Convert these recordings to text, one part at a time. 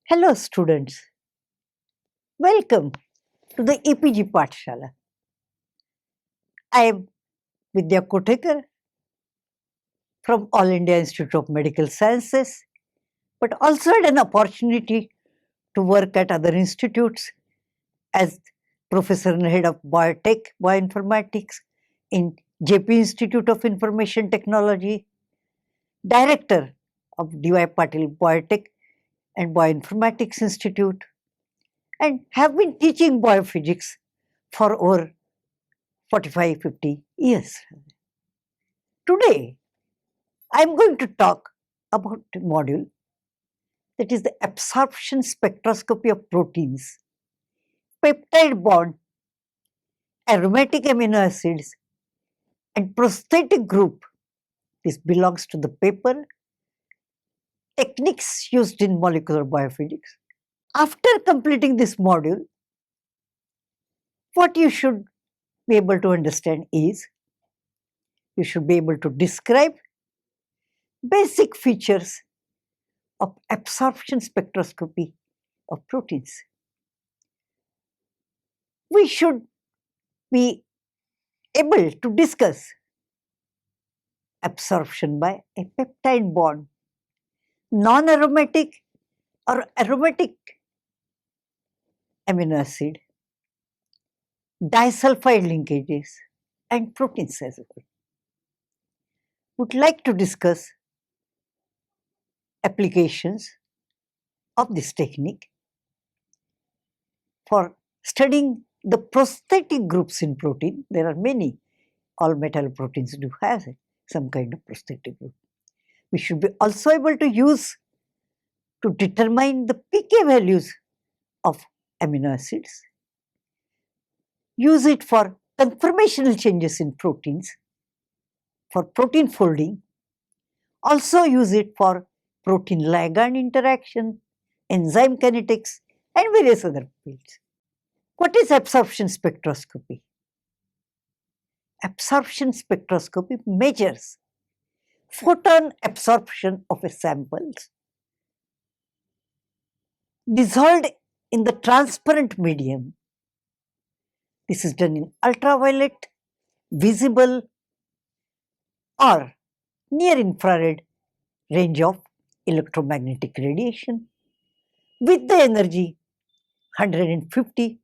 Hello students, welcome to the EPG Pathshala. I am Vidya Kothekar from All India Institute of Medical Sciences, but also had an opportunity to work at other institutes as Professor and Head of Biotech, Bioinformatics in JP Institute of Information Technology, Director of D.Y. Patil Biotech and Bioinformatics Institute, and have been teaching biophysics for over 45-50 years. Today, I am going to talk about a module that is the absorption spectroscopy of proteins, peptide bond, aromatic amino acids, and prosthetic group. This belongs to the paper Techniques used in molecular biophysics. After completing this module, what you should be able to understand is you should be able to describe basic features of absorption spectroscopy of proteins. We should be able to discuss absorption by a peptide bond, non-aromatic or aromatic amino acid, disulfide linkages, and proteins as well. Would like to discuss applications of this technique for studying the prosthetic groups in protein. There are many. All metalloproteins do have some kind of prosthetic group. We should be also able to use to determine the pK values of amino acids, use it for conformational changes in proteins, for protein folding, also use it for protein ligand interaction, enzyme kinetics, and various other fields. What is absorption spectroscopy? Absorption spectroscopy measures photon absorption of a samples dissolved in the transparent medium. This is done in ultraviolet, visible, or near infrared range of electromagnetic radiation with the energy 150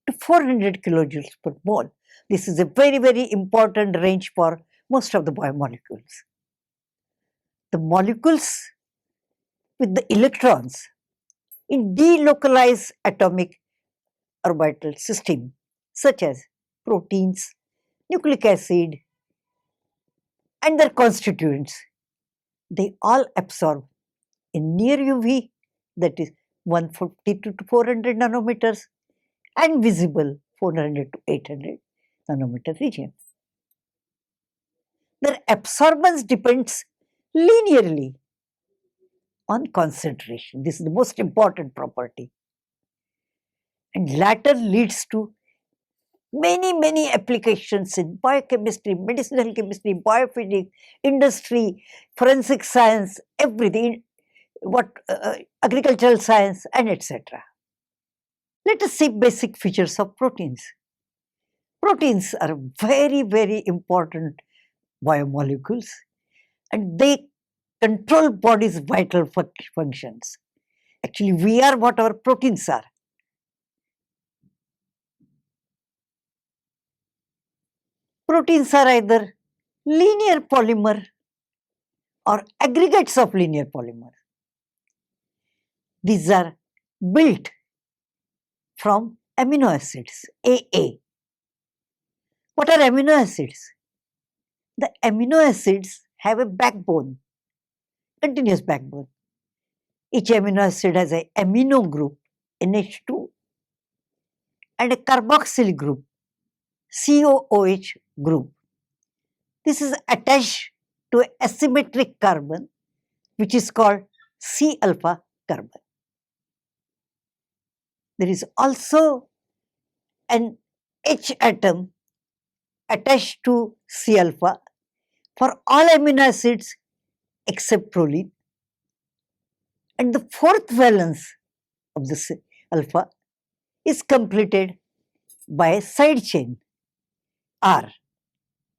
to 400 kilojoules per mole. This is a very important range for most of the biomolecules. The molecules with the electrons in delocalized atomic orbital system such as proteins, nucleic acid, and their constituents, they all absorb in near UV, that is 150 to 400 nanometers, and visible 400 to 800 nanometer region. Their absorbance depends linearly on concentration. This is the most important property. And latter leads to many applications in biochemistry, medicinal chemistry, biophysics, industry, forensic science, everything, agricultural science, and etc. Let us see basic features of proteins. Proteins are very important biomolecules, and they control body's vital functions. Actually, we are what our proteins are. Proteins are either linear polymer or aggregates of linear polymer. These are built from amino acids, AA. What are amino acids? The amino acids have a backbone, continuous backbone. Each amino acid has an amino group, NH2, and a carboxyl group, COOH group. This is attached to an asymmetric carbon, which is called C-alpha carbon. There is also an H atom attached to C-alpha for all amino acids except proline. And the fourth valence of the alpha is completed by a side chain R,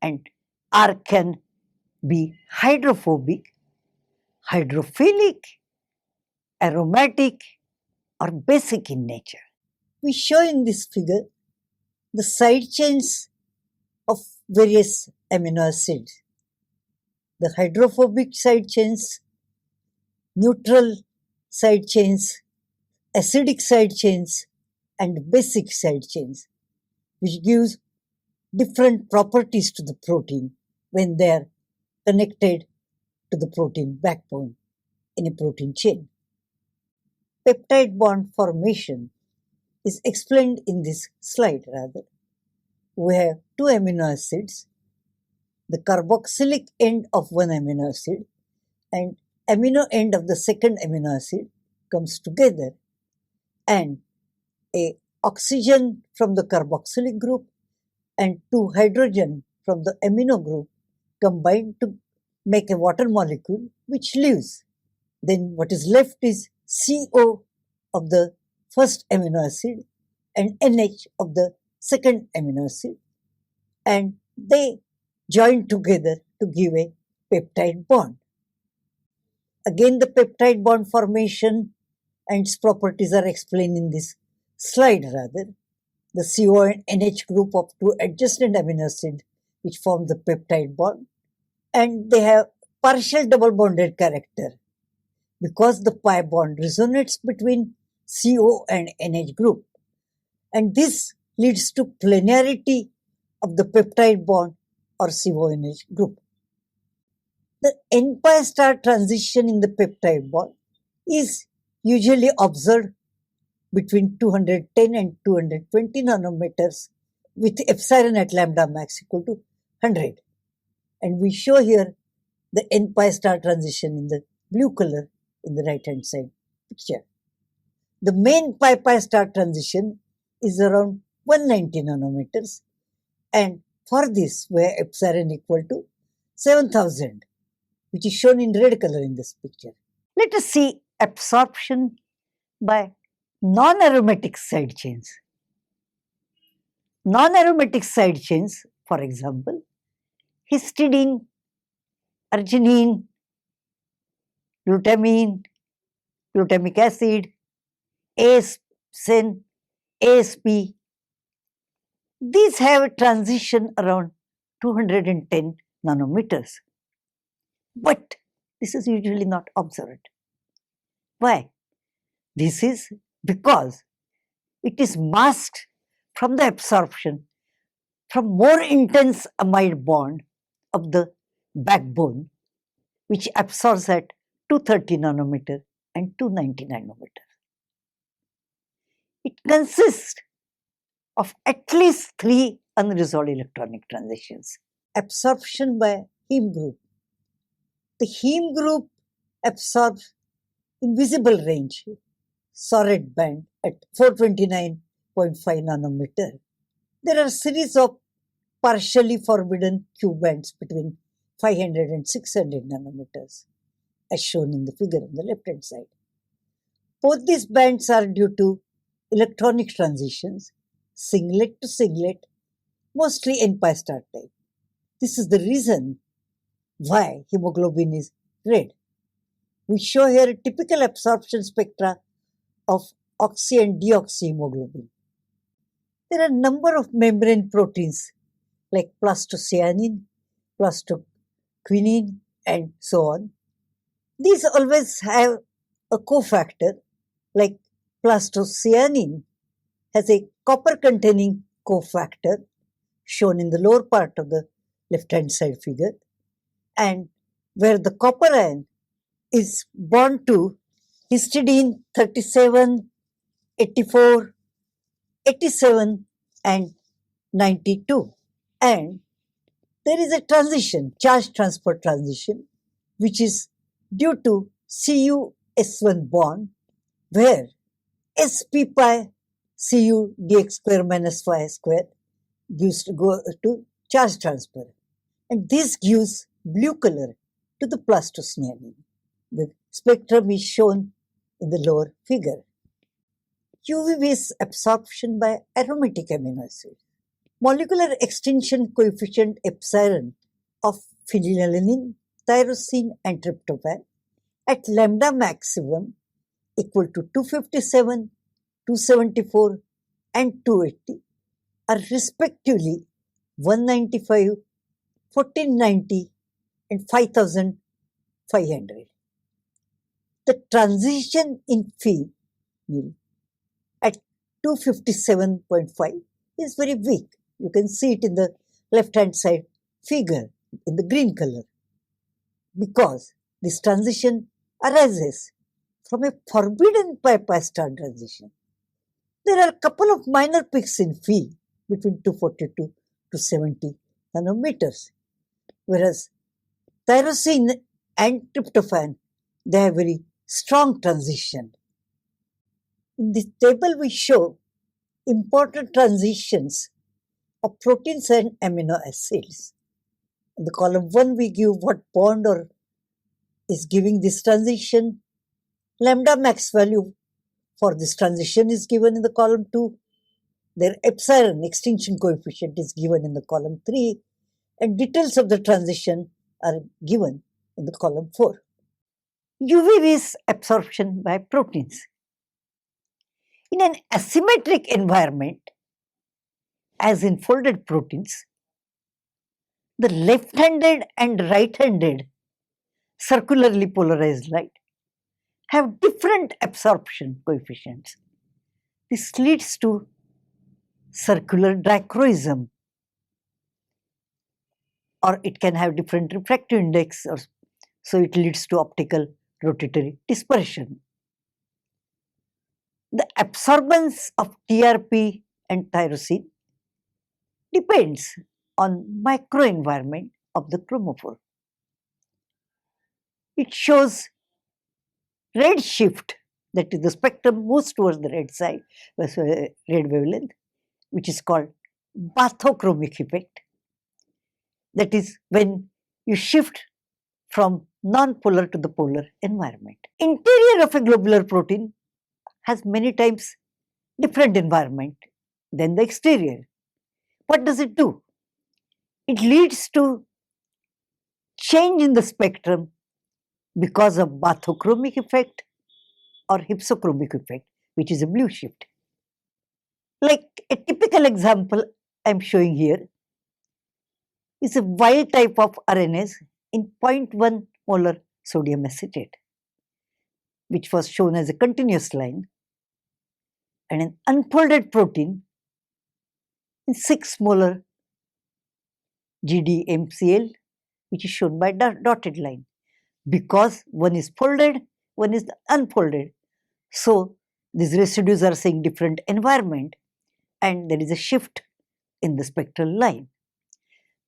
and R can be hydrophobic, hydrophilic, aromatic, or basic in nature. We show in this figure the side chains of various amino acids. The hydrophobic side chains, neutral side chains, acidic side chains, and basic side chains, which gives different properties to the protein when they are connected to the protein backbone in a protein chain. Peptide bond formation is explained in this slide rather. We have two amino acids, the carboxylic end of one amino acid and amino end of the second amino acid comes together, and a oxygen from the carboxylic group and two hydrogen from the amino group combine to make a water molecule which leaves. Then what is left is CO of the first amino acid and NH of the second amino acid, and they join together to give a peptide bond. Again, the peptide bond formation and its properties are explained in this slide rather. The CO and NH group of two adjacent amino acids which form the peptide bond, and they have partial double bonded character because the pi bond resonates between CO and NH group, and this leads to planarity of the peptide bond or CO-NH group. The n-pi star transition in the peptide bond is usually observed between 210 and 220 nanometers with epsilon at lambda max equal to 100. And we show here the n-pi star transition in the blue color in the right hand side picture. The main pi-pi star transition is around 190 nanometers, and for this we have epsilon equal to 7000, which is shown in red color in this picture. Let us see absorption by non-aromatic side chains. Non-aromatic side chains, for example, histidine, arginine, glutamine, glutamic acid, ASN, ASP. These have a transition around 210 nanometers. But this is usually not observed. Why? This is because it is masked from the absorption from more intense amide bond of the backbone, which absorbs at 230 nanometer and 290 nanometer. It consists of at least 3 unresolved electronic transitions. Absorption by heme group. The heme group absorbs in visible range, solid band at 429.5 nanometer. There are series of partially forbidden Q bands between 500 and 600 nanometers, as shown in the figure on the left hand side. Both these bands are due to electronic transitions, singlet to singlet, mostly n-pi star type. This is the reason why hemoglobin is red. We show here a typical absorption spectra of oxy and deoxyhemoglobin. There are a number of membrane proteins like plastocyanin, plastocyanin, and so on. These always have a cofactor, like plastocyanin has a copper-containing cofactor shown in the lower part of the left-hand side figure, and where the copper ion is bound to histidine 37, 84, 87, and 92. And there is a transition, charge transfer transition, which is due to Cu-S1 bond, where sp pi Cu dx square minus phi square gives to go to charge transfer. And this gives blue color to the plastocyanin. The spectrum is shown in the lower figure. UV-Vis absorption by aromatic amino acid. Molecular extinction coefficient epsilon of phenylalanine, tyrosine and tryptophan at lambda maximum equal to 257, 274 and 280 are respectively 195, 1490 and 5500. The transition in phenyl at 257.5 is very weak. You can see it in the left hand side figure in the green color, because this transition arises from a forbidden bypass transition. There are a couple of minor peaks in phi between 242 to 70 nanometers, whereas tyrosine and tryptophan, they have very strong transition. In this table we show important transitions of proteins and amino acids. In the column 1 we give what bond or is giving this transition. Lambda max value for this transition is given in the column 2. Their epsilon extinction coefficient is given in the column 3, and details of the transition are given in the column 4. UV-Vis absorption by proteins. In an asymmetric environment, as in folded proteins, the left-handed and right-handed circularly polarized light have different absorption coefficients. This leads to circular dichroism, or it can have different refractive index, or so it leads to optical rotatory dispersion. The absorbance of TRP and tyrosine depends on microenvironment of the chromophore. It shows red shift, that is the spectrum moves towards the red side, red wavelength, which is called bathochromic effect. That is when you shift from non-polar to the polar environment. Interior of a globular protein has many times different environment than the exterior. What does it do? It leads to change in the spectrum because of bathochromic effect or hypsochromic effect, which is a blue shift. Like a typical example I am showing here is a wild type of RNase in 0.1 molar sodium acetate, which was shown as a continuous line, and an unfolded protein in 6 molar GDMCl, which is shown by dotted line, because one is folded, one is unfolded. So these residues are seeing different environment, and there is a shift in the spectral line.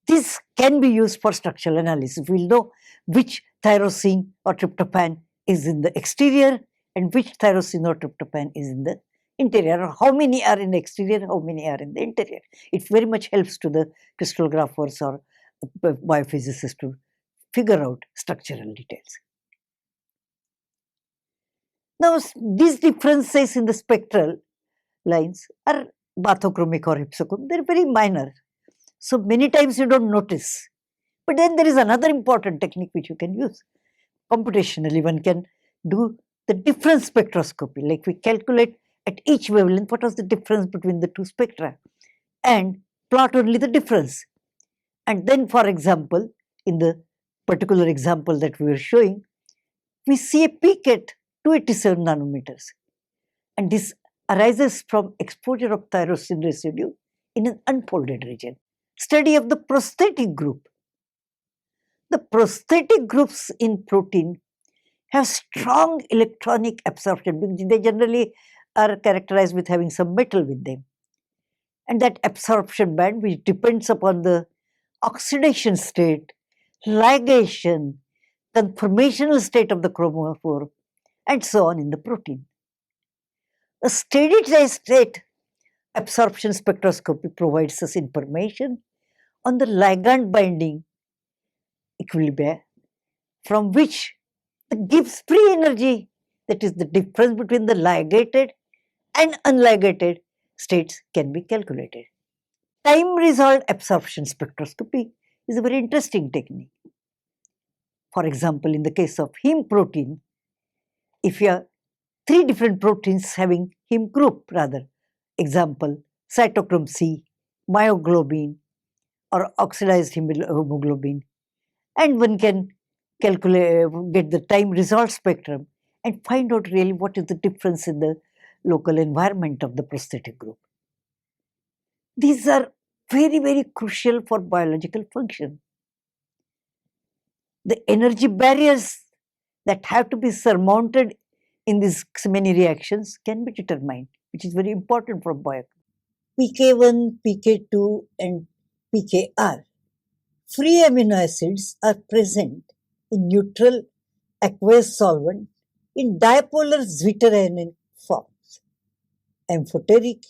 This can be used for structural analysis. We'll know which tyrosine or tryptophan is in the exterior and which tyrosine or tryptophan is in the interior, or how many are in the exterior, how many are in the interior. It very much helps to the crystallographers or biophysicists to figure out structural details. Now, these differences in the spectral lines are bathochromic or hypsochromic. They are very minor. So many times you don't notice. But then there is another important technique which you can use. Computationally, one can do the difference spectroscopy, like we calculate at each wavelength what was the difference between the two spectra and plot only the difference. And then, for example, in the particular example that we were showing, we see a peak at 287 nanometers. And this arises from exposure of tyrosine residue in an unfolded region. Study of the prosthetic group. The prosthetic groups in protein have strong electronic absorption because they generally are characterized with having some metal with them. And that absorption band, which depends upon the oxidation state, ligation, conformational state of the chromophore, and so on in the protein. A steady state absorption spectroscopy provides us information on the ligand binding equilibria, from which the Gibbs free energy, that is the difference between the ligated and unligated states can be calculated. Time-resolved absorption spectroscopy is a very interesting technique. For example, in the case of heme protein, if you have three different proteins having heme group rather, example, cytochrome C, myoglobin, or oxidized hemoglobin, and one can calculate, get the time resolved spectrum and find out really what is the difference in the local environment of the prosthetic group. These are very, very crucial for biological function. The energy barriers that have to be surmounted in these many reactions can be determined, which is very important for bio. PK1, PK2, and PKR. Free amino acids are present in neutral aqueous solvent in dipolar zwitterionic forms, amphoteric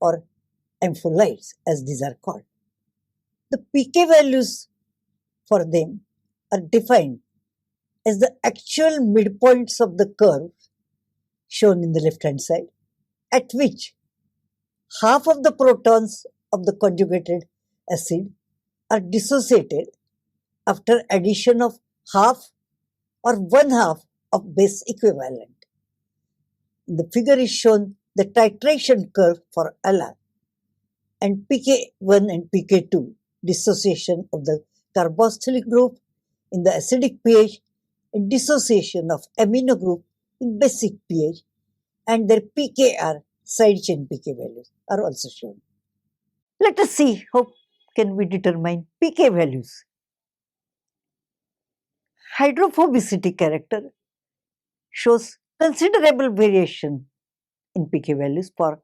or ampholites as these are called. The pK values for them are defined as the actual midpoints of the curve shown in the left hand side, at which half of the protons of the conjugated acid are dissociated after addition of half or one half of base equivalent. In the figure is shown the titration curve for ALA and pK1 and pK2 dissociation of the carboxylic group in the acidic pH and dissociation of amino group in basic pH, and their pKr side chain pK values are also shown. Let us see how can we determine pK values. Hydrophobicity character shows considerable variation in pK values for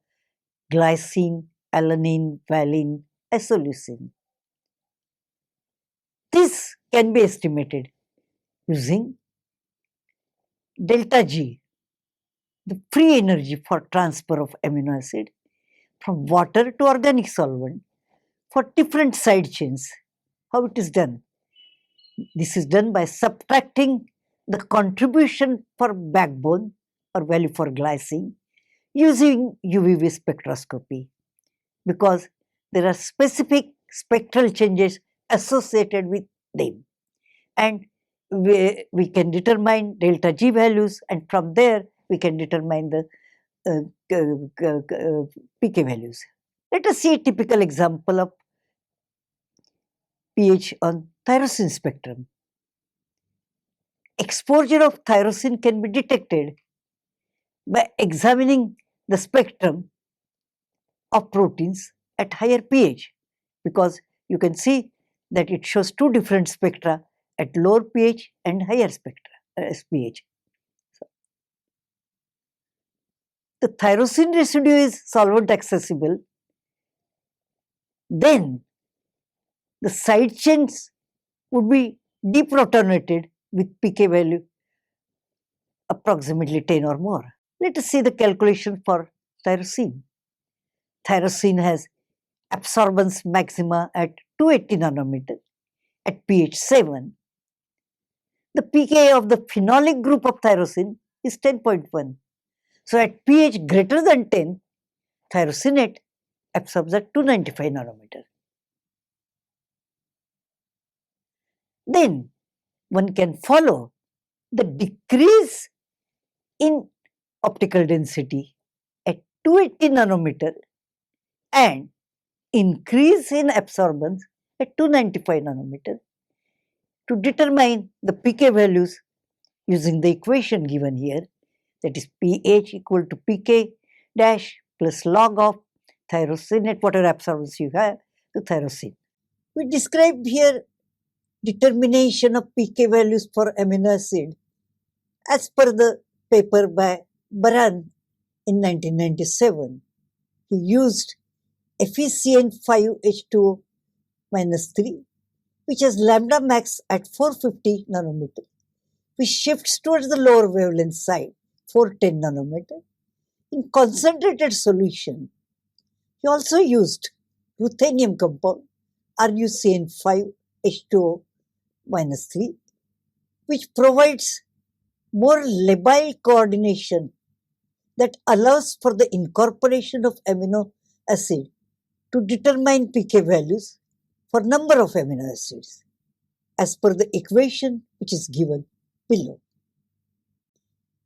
glycine, alanine, valine, isoleucine. This can be estimated using delta G, the free energy for transfer of amino acid from water to organic solvent for different side chains. How it is done? This is done by subtracting the contribution for backbone or value for glycine using UV-Vis spectroscopy, because there are specific spectral changes associated with them, and we can determine delta G values, and from there we can determine the pK values. Let us see a typical example of pH on tyrosine spectrum. Exposure of tyrosine can be detected by examining the spectrum of proteins at higher pH, because you can see that it shows two different spectra at lower pH and higher spectra pH. The tyrosine residue is solvent accessible, then the side chains would be deprotonated with pK value approximately 10 or more. Let us see the calculation for tyrosine. Tyrosine has absorbance maxima at 280 nanometer at pH 7. The pK of the phenolic group of tyrosine is 10.1. So at pH greater than 10, tyrosinate absorbs at 295 nanometer. Then one can follow the decrease in optical density at 280 nanometer and increase in absorbance at 295 nanometer to determine the pK values using the equation given here, that is pH equal to pK dash plus log of tyrosinate, whatever absorbance you have, to tyrosine. We described here determination of pK values for amino acid as per the paper by Baran in 1997. He used FeCN5H2O minus 3, which has lambda max at 450 nanometer, which shifts towards the lower wavelength side, 410 nanometer, in concentrated solution. He also used ruthenium compound, RuCN5H2O minus 3, which provides more labile coordination that allows for the incorporation of amino acid to determine pK values for number of amino acids as per the equation which is given below.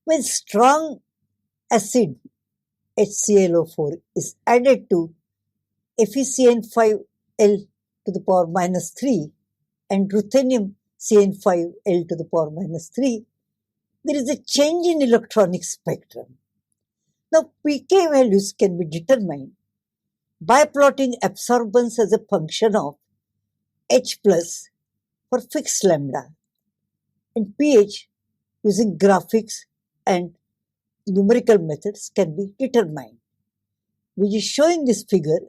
When strong acid HClO4 is added to FeCN5L to the power minus 3 and ruthenium CN5L to the power minus 3, there is a change in electronic spectrum. Now, pK values can be determined by plotting absorbance as a function of H plus for fixed lambda and pH using graphics and numerical methods can be determined. Which is showing this figure,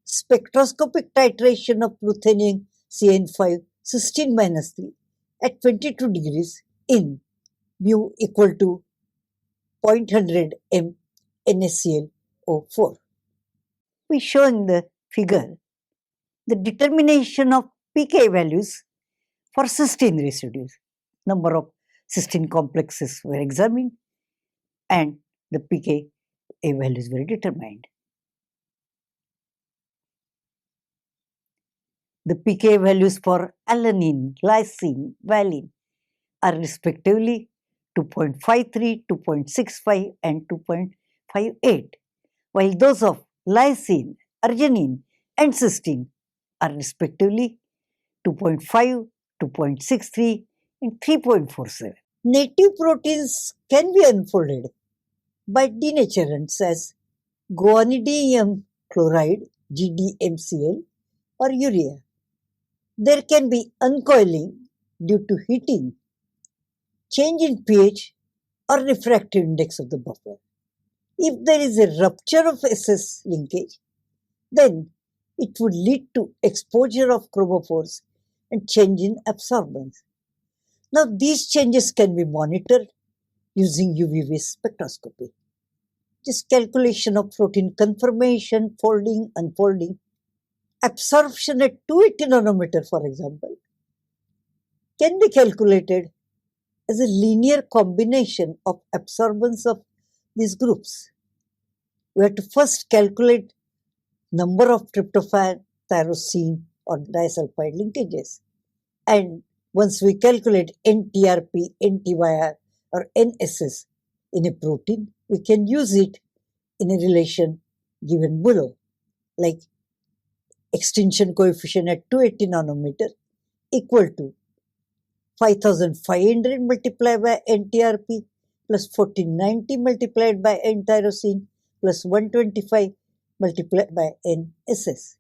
spectroscopic titration of ruthenium CN5 cysteine minus 3 at 22 degrees in mu equal to 0.100 m NaClO4. We show in the figure the determination of pK values for cysteine residues. Number of cysteine complexes were examined and the pK values were determined. The pK values for alanine, lysine, valine are respectively 2.53, 2.65 and 2.58, while those of lysine, arginine and cysteine are respectively 2.5, 2.63 and 3.47. Native proteins can be unfolded by denaturants as guanidinium chloride GDMCl or urea. There can be uncoiling due to heating, change in pH or refractive index of the buffer. If there is a rupture of SS linkage, then it would lead to exposure of chromophores and change in absorbance. Now these changes can be monitored using UV-Vis spectroscopy. Just calculation of protein conformation, folding, unfolding, absorption at 280 nanometer, for example, can be calculated as a linear combination of absorbance of these groups. We have to first calculate number of tryptophan, tyrosine or disulfide linkages. And once we calculate NTRP, NTYR or NSS in a protein, we can use it in a relation given below, like extinction coefficient at 280 nanometer equal to 5500 multiplied by NTRP plus 1490 multiplied by N-tyrosine plus 125 multiplied by NSS.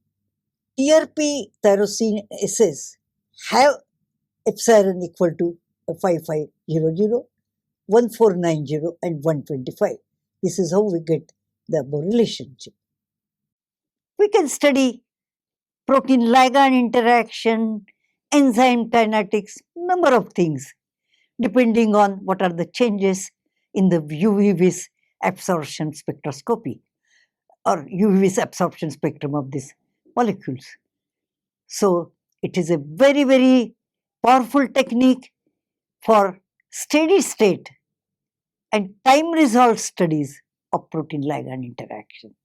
TRP, tyrosine, SS have epsilon equal to 5500, 1490 and 125. This is how we get the above relationship. We can study protein ligand interaction, enzyme kinetics, number of things, depending on what are the changes in the UV-Vis absorption spectroscopy or UV-Vis absorption spectrum of these molecules. So it is a very, very powerful technique for steady state and time resolved studies of protein ligand interaction.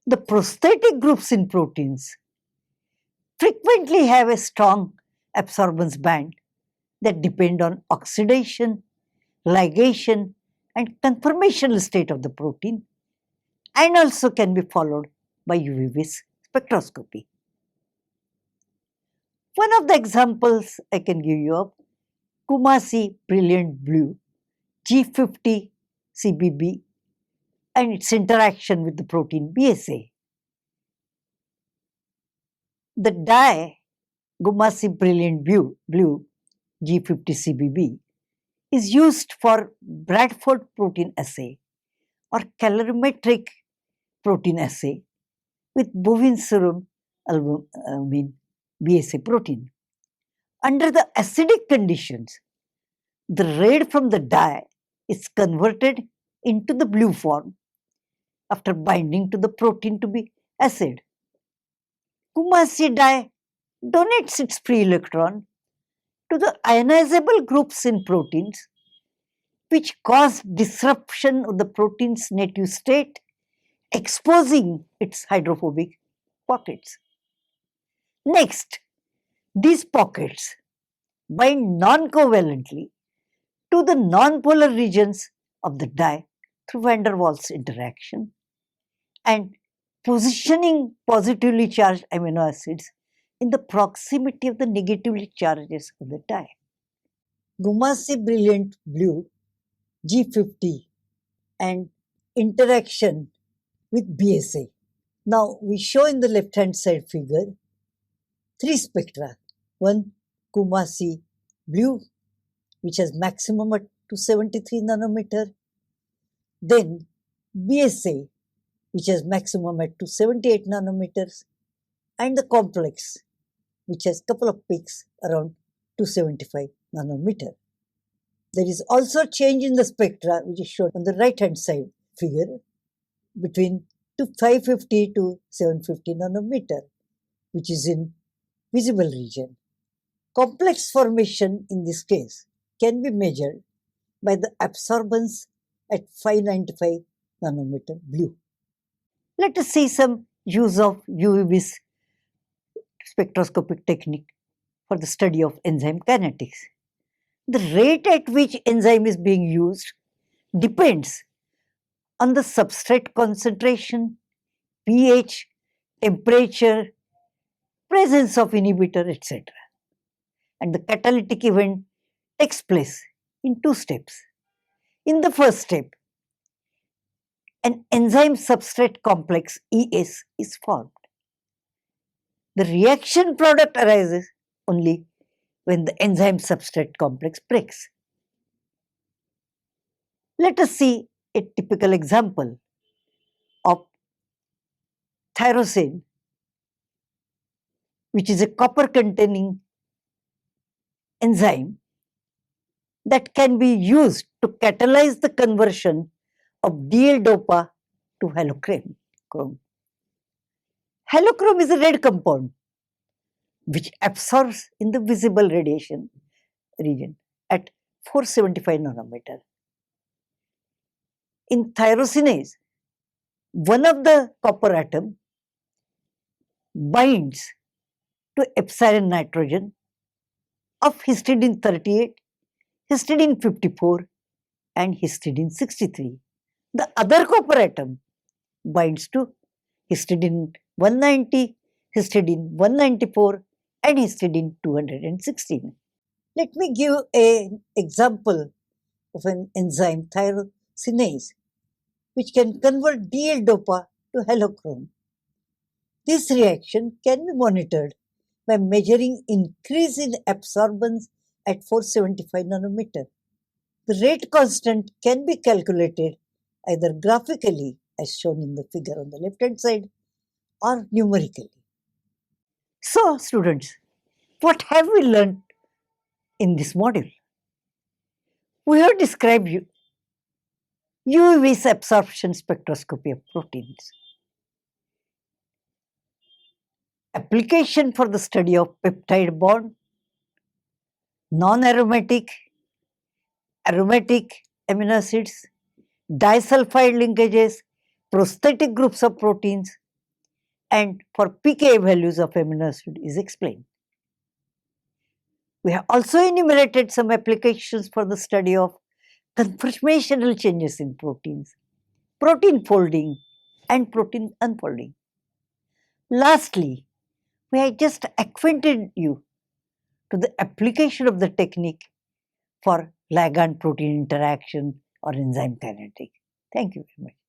The prosthetic groups in proteins frequently have a strong absorbance band that depend on oxidation, ligation and conformational state of the protein and also can be followed by UV-Vis spectroscopy. One of the examples I can give you of Kumasi brilliant blue G50 CBB and its interaction with the protein BSA. The dye Kumasi brilliant blue G50 CBB is used for Bradford protein assay or calorimetric protein assay with bovine serum albumin BSA protein. Under the acidic conditions, the red from the dye is converted into the blue form after binding to the protein to be acid. Kumasi dye donates its free electron to the ionizable groups in proteins which cause disruption of the protein's native state, exposing its hydrophobic pockets. Next, these pockets bind non-covalently to the non-polar regions of the dye through van der Waals interaction and positioning positively charged amino acids in the proximity of the negatively charges of the dye. Gumasi Brilliant Blue G50 and interaction with BSA. Now we show in the left hand side figure three spectra. One Gumasi Blue, which has maximum at 273 nanometer. Then BSA, which has maximum at 278 nanometers, and the complex, which has couple of peaks around 275 nanometer. There is also a change in the spectra, which is shown on the right hand side figure, between 550 to 750 nanometer, which is in visible region. Complex formation in this case can be measured by the absorbance at 595 nanometer blue. Let us see some use of UV-Vis spectroscopic technique for the study of enzyme kinetics. The rate at which enzyme is being used depends on the substrate concentration, pH, temperature, presence of inhibitor, etc. And the catalytic event takes place in two steps. In the first step, an enzyme substrate complex ES is formed. The reaction product arises only when the enzyme substrate complex breaks. Let us see a typical example of tyrosine, which is a copper containing enzyme that can be used to catalyze the conversion of DL-DOPA to halochrome. Halochrome is a red compound which absorbs in the visible radiation region at 475 nanometer. In tyrosinase, one of the copper atom binds to epsilon nitrogen of histidine 38, histidine 54 and histidine 63. The other copper atom binds to histidine 190, histidine 194 and histidine 216. Let me give an example of an enzyme tyrosinase which can convert DL-DOPA to halochrome. This reaction can be monitored by measuring increase in absorbance at 475 nanometer. The rate constant can be calculated either graphically as shown in the figure on the left hand side or numerically. So students, what have we learned in this module? We have described UV-Vis absorption spectroscopy of proteins. Application for the study of peptide bond, non-aromatic, aromatic amino acids, disulfide linkages, prosthetic groups of proteins, and for pKa values of amino acid is explained. We have also enumerated some applications for the study of conformational changes in proteins, protein folding, and protein unfolding. Lastly, we have just acquainted you to the application of the technique for ligand-protein interaction or enzyme kinetic. Thank you very much.